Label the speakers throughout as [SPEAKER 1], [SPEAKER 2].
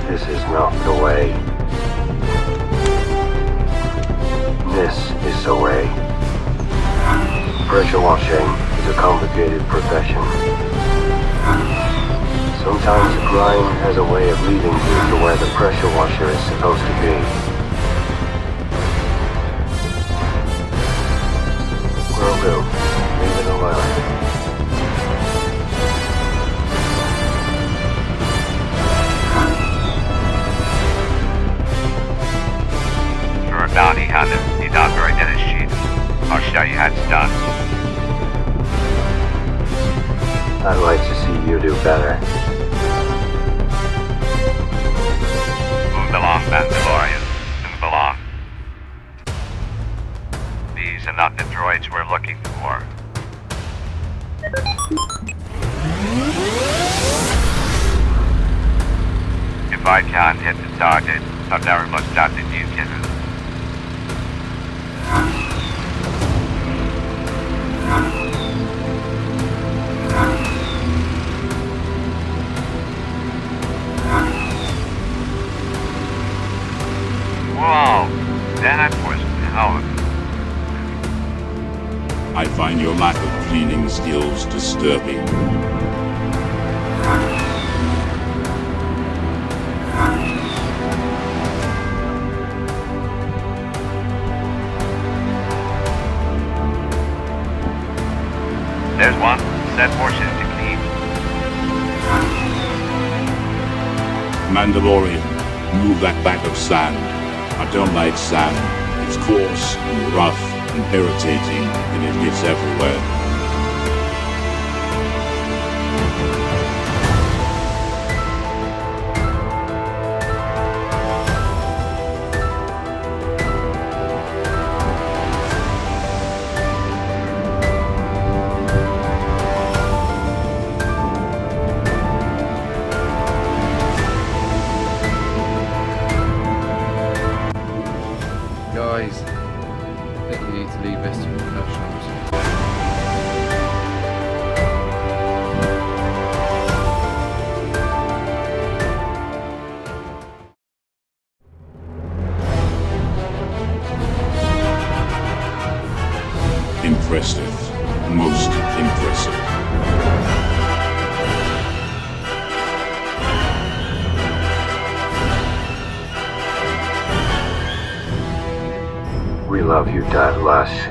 [SPEAKER 1] This is not the way. This is the way. Pressure washing is a complicated profession. Sometimes the grind has a way of leading you to where the pressure washer is supposed to be. Will do. Leave it alone.
[SPEAKER 2] You're a bounty hunter. You not very good at shit. I'll show you how it's done.
[SPEAKER 1] I'd like to see you do better.
[SPEAKER 2] Move along, Mandalorian. Move along. These are not the droids we're looking for. If I can't hit the target, I've never much doubt that you can. Whoa, that was power.
[SPEAKER 3] I find your lack of cleaning skills disturbing.
[SPEAKER 2] There's one. Set portion to clean.
[SPEAKER 3] Mandalorian, move that bag of sand. I don't like sand. It's coarse and rough and irritating, and it gets everywhere.
[SPEAKER 4] Guys, I think we need to leave this to professionals.
[SPEAKER 3] Impressive. Most impressive.
[SPEAKER 1] We love you, Darth Lush.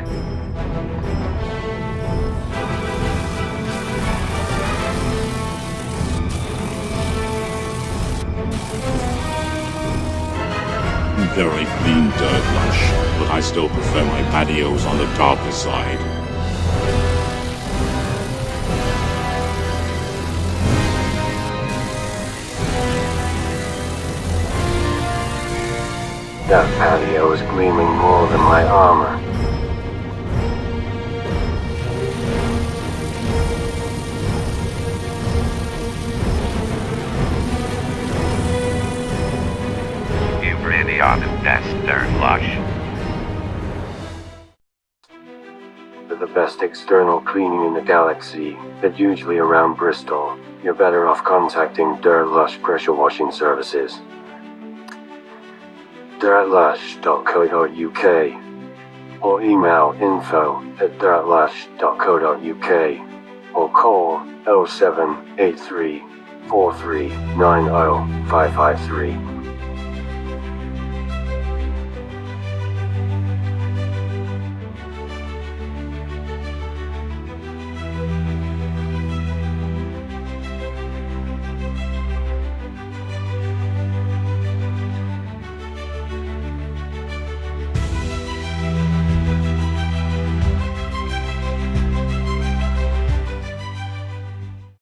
[SPEAKER 3] Very clean dirt, Lush, but I still prefer my patios on the darker side.
[SPEAKER 1] That patio is gleaming more than my armor.
[SPEAKER 2] You really are the best there, Lush.
[SPEAKER 1] For the best external cleaning in the galaxy, but usually around Bristol, you're better off contacting Lush pressure washing services. dirtlush.co.uk or email info@dirtlush.co.uk or call 0783 4390 553.